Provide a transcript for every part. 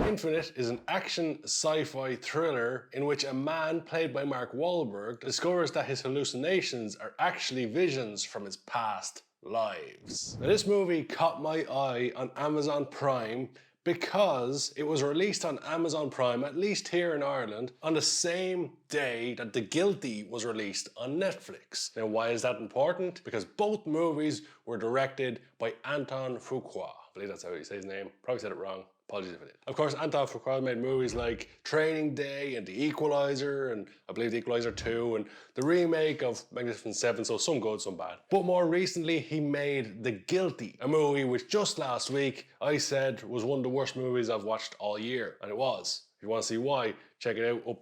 Infinite is an action sci-fi thriller in which a man played by Mark Wahlberg discovers that his hallucinations are actually visions from his past lives. Now, this movie caught my eye on Amazon Prime because it was released on Amazon Prime, at least here in Ireland, on the same day that The Guilty was released on Netflix. Now, why is that important? Because both movies were directed by Antoine Fuqua. I believe that's how you say his name. Probably said it wrong. Apologies if I did. Of course, Antoine Fuqua made movies like Training Day and The Equalizer, and I believe The Equalizer 2, and the remake of Magnificent Seven, so some good, some bad. But more recently, he made The Guilty, a movie which just last week I said was one of the worst movies I've watched all year, and it was. If you want to see why, check it out up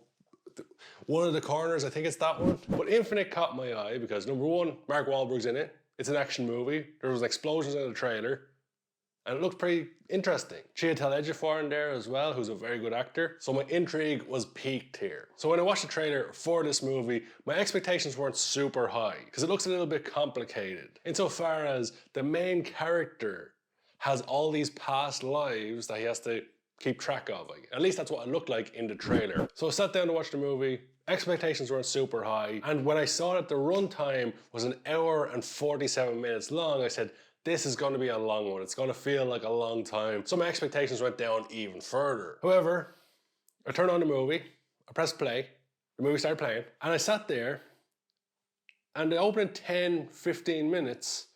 one of the corners, I think it's that one. But Infinite caught my eye because number one, Mark Wahlberg's in it. It's an action movie. There was explosions in the trailer. And it looked pretty interesting. Chiwetel Ejiofor in there as well, who's a very good actor. So my intrigue was piqued here. So when I watched the trailer for this movie, my expectations weren't super high because it looks a little bit complicated. Insofar as the main character has all these past lives that he has to keep track of. At least that's what it looked like in the trailer. So I sat down to watch the movie. Expectations weren't super high. And when I saw that the runtime was 1 hour and 47 minutes long, I said, this is going to be a long one. It's going to feel like a long time. So my expectations went down even further. However, I turned on the movie, I pressed play, the movie started playing, and I sat there, and the opening 10, 15 minutes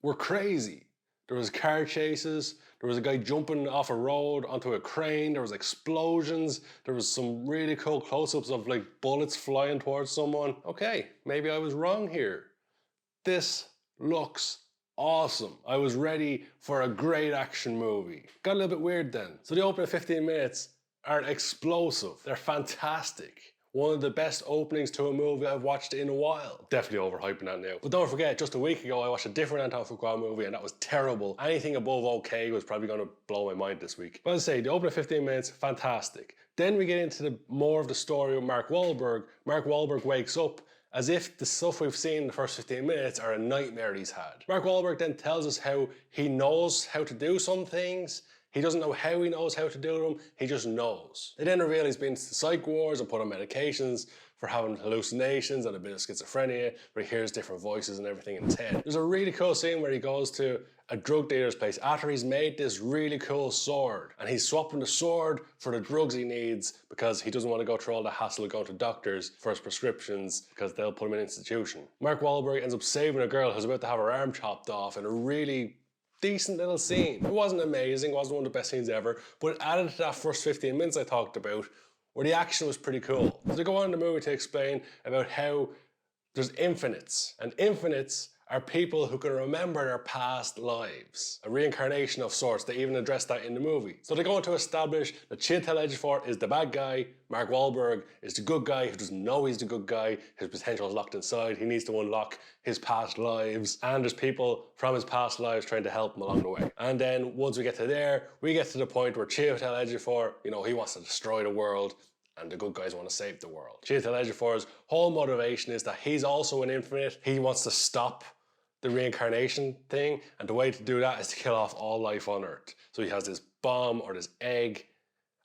were crazy. There was car chases, there was a guy jumping off a road onto a crane, there was explosions, there was some really cool close-ups of like bullets flying towards someone. Okay, maybe I was wrong here. This looks awesome. I was ready for a great action movie. Got a little bit weird then. So the opening 15 minutes are explosive. They're fantastic. One of the best openings to a movie I've watched in a while. Definitely overhyping that now. But don't forget, just a week ago I watched a different Antoine Fuqua movie and that was terrible. Anything above okay was probably going to blow my mind this week. But as I say, the opening 15 minutes, fantastic. Then we get into more of the story of Mark Wahlberg. Mark Wahlberg wakes up as if the stuff we've seen in the first 15 minutes are a nightmare he's had. Mark Wahlberg then tells us how he knows how to do some things. He doesn't know how he knows how to do them, he just knows. They then reveal he's been to the psych wards and put on medications for having hallucinations and a bit of schizophrenia, where he hears different voices and everything in his head. There's a really cool scene where he goes to a drug dealer's place after he's made this really cool sword, and he's swapping the sword for the drugs he needs because he doesn't want to go through all the hassle of going to doctors for his prescriptions because they'll put him in an institution. Mark Wahlberg ends up saving a girl who's about to have her arm chopped off in a really decent little scene. It wasn't amazing, it wasn't one of the best scenes ever, but it added to that first 15 minutes I talked about, where the action was pretty cool. So they go on in the movie to explain about how there's infinites, and infinites are people who can remember their past lives. A reincarnation of sorts. They even address that in the movie. So they go on to establish that Chiwetel Ejiofor is the bad guy, Mark Wahlberg is the good guy who doesn't know he's the good guy, his potential is locked inside, he needs to unlock his past lives, and there's people from his past lives trying to help him along the way. And then once we get to there, we get to the point where Chiwetel Ejiofor, he wants to destroy the world, and the good guys want to save the world. Chiwetel Ejiofor's whole motivation is that he's also an infinite. He wants to stop the reincarnation thing, and the way to do that is to kill off all life on Earth. So he has this bomb or this egg,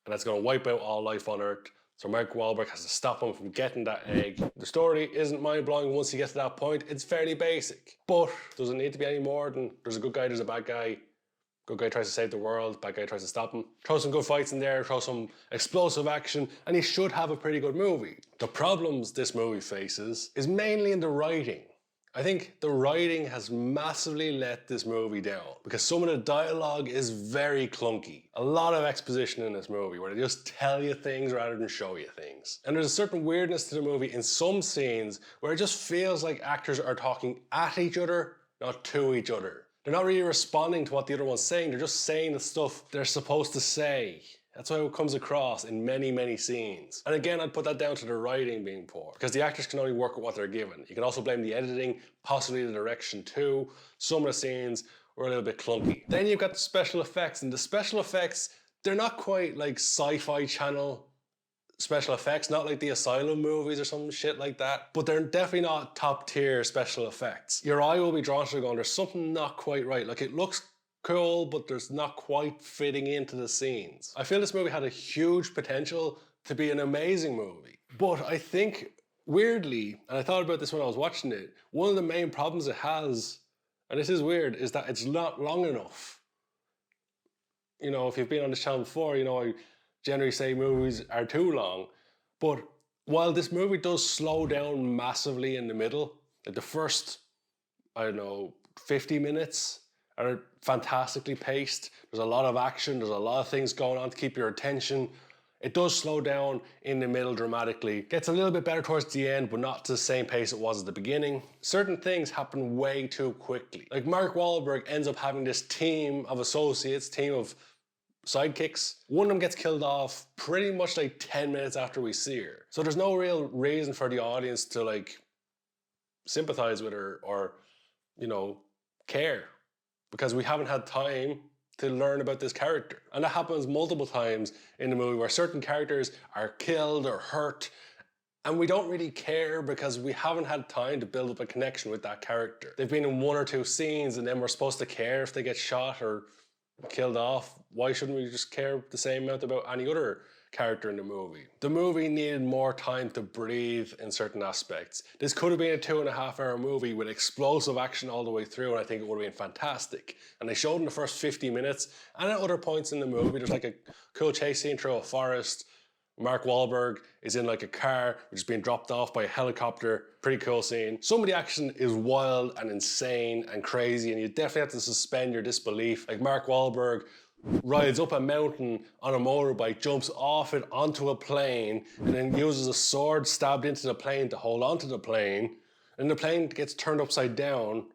and that's going to wipe out all life on Earth. So Mark Wahlberg has to stop him from getting that egg. The story isn't mind-blowing once you get to that point. It's fairly basic. But does it need to be any more than there's a good guy, there's a bad guy. Good guy tries to save the world, bad guy tries to stop him. Throw some good fights in there, throw some explosive action, and he should have a pretty good movie. The problems this movie faces is mainly in the writing. I think the writing has massively let this movie down because some of the dialogue is very clunky. A lot of exposition in this movie where they just tell you things rather than show you things. And there's a certain weirdness to the movie in some scenes where it just feels like actors are talking at each other, not to each other. They're not really responding to what the other one's saying, they're just saying the stuff they're supposed to say. That's how it comes across in many, many scenes. And again, I'd put that down to the writing being poor, because the actors can only work with what they're given. You can also blame the editing, possibly the direction too. Some of the scenes were a little bit clunky. Then you've got the special effects, and the special effects, they're not quite like Sci-Fi Channel special effects, not like the Asylum movies or some shit like that, but they're definitely not top tier special effects. Your eye will be drawn to it going, there's something not quite right. Like, it looks cool, but there's not quite fitting into the scenes. I feel this movie had a huge potential to be an amazing movie. But I think, weirdly, and I thought about this when I was watching it, one of the main problems it has, and this is weird, is that it's not long enough. You know, if you've been on this channel before, you know I generally say movies are too long. But while this movie does slow down massively in the middle, like the first, I don't know, 50 minutes are fantastically paced. There's a lot of action, there's a lot of things going on to keep your attention. It does slow down in the middle dramatically. Gets a little bit better towards the end, but not to the same pace it was at the beginning. Certain things happen way too quickly. Like Mark Wahlberg ends up having this team of associates, team of sidekicks. One of them gets killed off pretty much like 10 minutes after we see her. So there's no real reason for the audience to like sympathize with her or, you know, care, because we haven't had time to learn about this character. And that happens multiple times in the movie where certain characters are killed or hurt and we don't really care because we haven't had time to build up a connection with that character. They've been in one or two scenes and then we're supposed to care if they get shot or killed off. Why shouldn't we just care the same amount about any other character in the movie? The movie needed more time to breathe in certain aspects. This could have been a 2.5-hour movie with explosive action all the way through, and I think it would have been fantastic. And they showed in the first 50 minutes, and at other points in the movie, there's like a cool chase scene through a forest. Mark Wahlberg is in like a car, which is being dropped off by a helicopter. Pretty cool scene. Some of the action is wild and insane and crazy, and you definitely have to suspend your disbelief. Like Mark Wahlberg rides up a mountain on a motorbike, jumps off it onto a plane, and then uses a sword stabbed into the plane to hold onto the plane, and the plane gets turned upside down.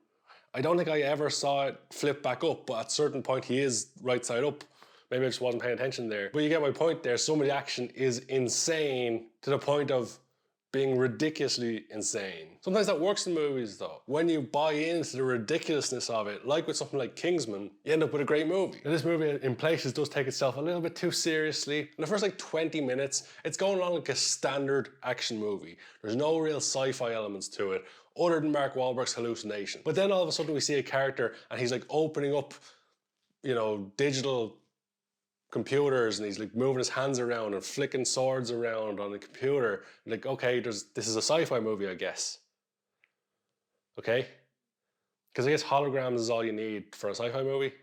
I don't think I ever saw it flip back up, but at a certain point he is right side up. Maybe I just wasn't paying attention there. But you get my point there. Some of the action is insane to the point of being ridiculously insane. Sometimes that works in movies though. When you buy into the ridiculousness of it, like with something like Kingsman, you end up with a great movie. Now, this movie in places does take itself a little bit too seriously. In the first like 20 minutes, it's going along like a standard action movie. There's no real sci-fi elements to it, other than Mark Wahlberg's hallucination. But then all of a sudden we see a character and he's like opening up, you know, digital computers, and he's like moving his hands around and flicking swords around on the computer. Like, okay, this is a sci-fi movie, I guess. Okay? Because I guess holograms is all you need for a sci-fi movie.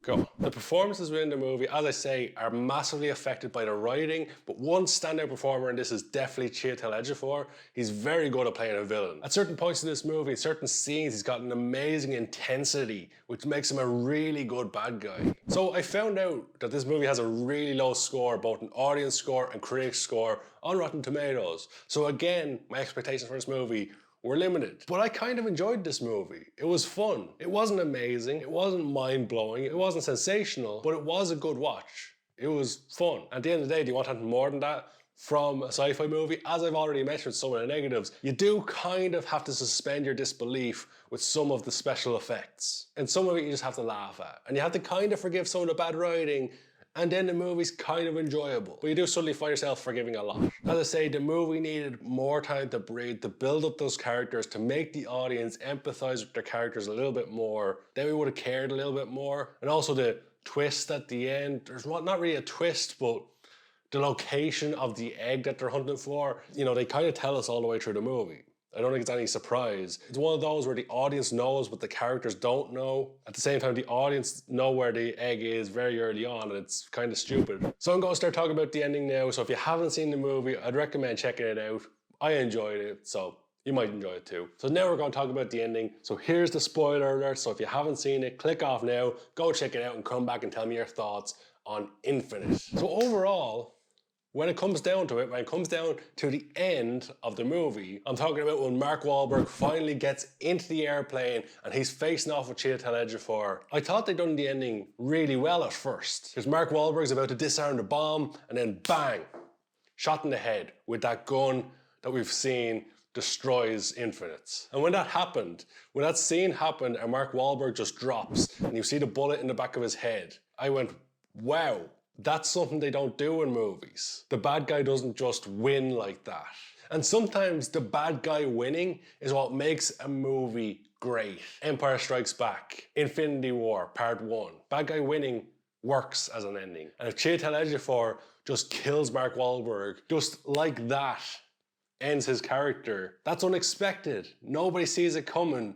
Cool. The performances within the movie, as I say, are massively affected by the writing, but one standout performer in this is definitely Chiwetel Ejiofor. He's very good at playing a villain. At certain points in this movie, certain scenes, he's got an amazing intensity, which makes him a really good bad guy. So I found out that this movie has a really low score, both an audience score and critic score, on Rotten Tomatoes. So again, my expectations for this movie were limited. But I kind of enjoyed this movie. It was fun. It wasn't amazing. It wasn't mind-blowing. It wasn't sensational, but it was a good watch. It was fun. At the end of the day, do you want anything more than that from a sci-fi movie? As I've already mentioned some of the negatives, you do kind of have to suspend your disbelief with some of the special effects. And some of it you just have to laugh at. And you have to kind of forgive some of the bad writing, and then the movie's kind of enjoyable. But you do suddenly find yourself forgiving a lot. As I say, the movie needed more time to breathe, to build up those characters, to make the audience empathize with their characters a little bit more. Then we would have cared a little bit more. And also the twist at the end. There's not really a twist, but the location of the egg that they're hunting for, you know, they kind of tell us all the way through the movie. I don't think it's any surprise. It's one of those where the audience knows but the characters don't know. At the same time, the audience know where the egg is very early on, and it's kind of stupid. So I'm going to start talking about the ending now. So if you haven't seen the movie, I'd recommend checking it out. I enjoyed it, so you might enjoy it too. So now we're going to talk about the ending. So here's the spoiler alert. So if you haven't seen it, click off now, go check it out, and come back and tell me your thoughts on Infinite. So overall, when it comes down to it, when it comes down to the end of the movie, I'm talking about when Mark Wahlberg finally gets into the airplane and he's facing off with Chiwetel Ejiofor. I thought they'd done the ending really well at first, because Mark Wahlberg's about to disarm the bomb, and then bang, shot in the head with that gun that we've seen destroys Infinites. And when that happened, when that scene happened and Mark Wahlberg just drops and you see the bullet in the back of his head, I went, wow. That's something they don't do in movies. The bad guy doesn't just win like that. And sometimes the bad guy winning is what makes a movie great. Empire Strikes Back, Infinity War, Part 1. Bad guy winning works as an ending. And if Chiwetel Ejiofor just kills Mark Wahlberg, just like that, ends his character, that's unexpected. Nobody sees it coming,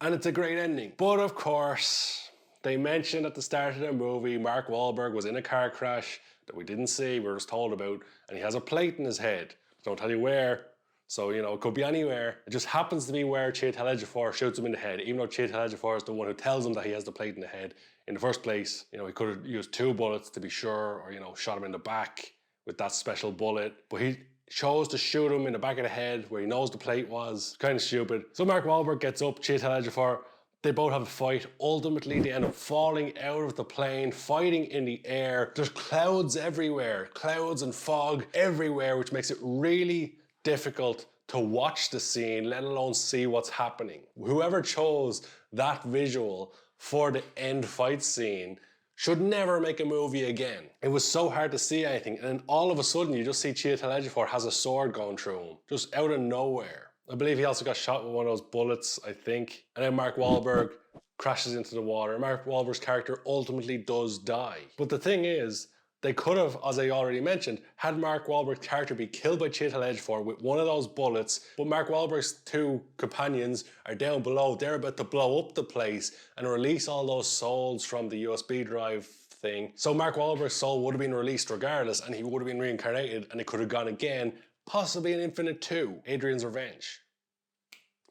and it's a great ending. But of course, they mentioned at the start of the movie, Mark Wahlberg was in a car crash that we didn't see, we were just told about, and he has a plate in his head. Don't tell you where, so you know, it could be anywhere. It just happens to be where Chiwetel Ejiofor shoots him in the head, even though Chiwetel Ejiofor is the one who tells him that he has the plate in the head. In the first place, you know, he could have used 2 bullets to be sure, or you know, shot him in the back with that special bullet, but he chose to shoot him in the back of the head where he knows the plate was. Kind of stupid. So Mark Wahlberg gets up, Chiwetel Ejiofor, they both have a fight. Ultimately, they end up falling out of the plane, fighting in the air. There's clouds everywhere, clouds and fog everywhere, which makes it really difficult to watch the scene, let alone see what's happening. Whoever chose that visual for the end fight scene should never make a movie again. It was so hard to see anything, and then all of a sudden you just see Chiwetel Ejiofor has a sword going through him, just out of nowhere. I believe he also got shot with one of those bullets, I think. And then Mark Wahlberg crashes into the water. Mark Wahlberg's character ultimately does die. But the thing is, they could have, as I already mentioned, had Mark Wahlberg's character be killed by Chiwetel Ejiofor with one of those bullets, but Mark Wahlberg's 2 companions are down below. They're about to blow up the place and release all those souls from the USB drive thing. So Mark Wahlberg's soul would have been released regardless, and he would have been reincarnated, and it could have gone again, possibly in Infinite 2, Adrian's Revenge.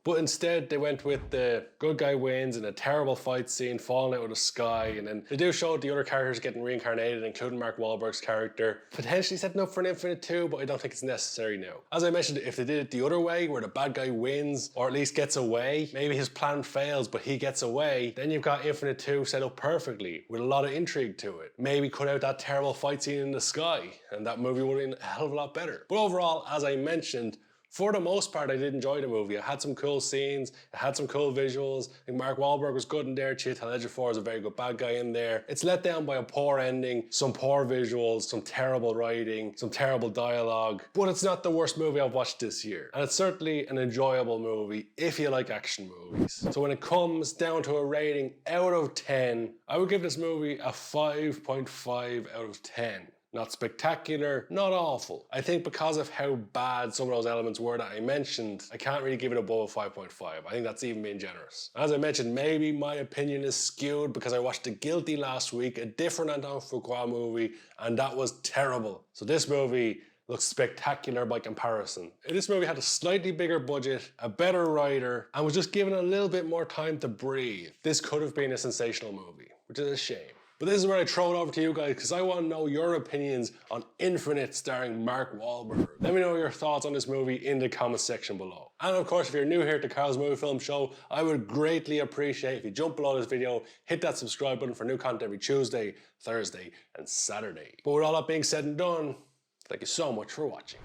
But instead, they went with the good guy wins in a terrible fight scene, falling out of the sky, and then they do show the other characters getting reincarnated, including Mark Wahlberg's character, potentially setting up for an Infinite 2, but I don't think it's necessary now. As I mentioned, if they did it the other way, where the bad guy wins, or at least gets away, maybe his plan fails, but he gets away, then you've got Infinite 2 set up perfectly, with a lot of intrigue to it. Maybe cut out that terrible fight scene in the sky, and that movie would have been a hell of a lot better. But overall, as I mentioned, for the most part, I did enjoy the movie. It had some cool scenes, it had some cool visuals. I think Mark Wahlberg was good in there, Chiwetel Ejiofor is a very good bad guy in there. It's let down by a poor ending, some poor visuals, some terrible writing, some terrible dialogue, but it's not the worst movie I've watched this year. And it's certainly an enjoyable movie if you like action movies. So when it comes down to a rating out of 10, I would give this movie a 5.5 out of 10. Not spectacular, not awful. I think because of how bad some of those elements were that I mentioned, I can't really give it above a 5.5. I think that's even being generous. As I mentioned, maybe my opinion is skewed because I watched The Guilty last week, a different Antoine Fuqua movie, and that was terrible. So this movie looks spectacular by comparison. This movie had a slightly bigger budget, a better writer, and was just given a little bit more time to breathe. This could have been a sensational movie, which is a shame. But this is where I throw it over to you guys because I want to know your opinions on Infinite starring Mark Wahlberg. Let me know your thoughts on this movie in the comments section below. And of course, if you're new here to Carl's Movie Film Show, I would greatly appreciate if you jump below this video, hit that subscribe button for new content every Tuesday, Thursday, and Saturday. But with all that being said and done, thank you so much for watching.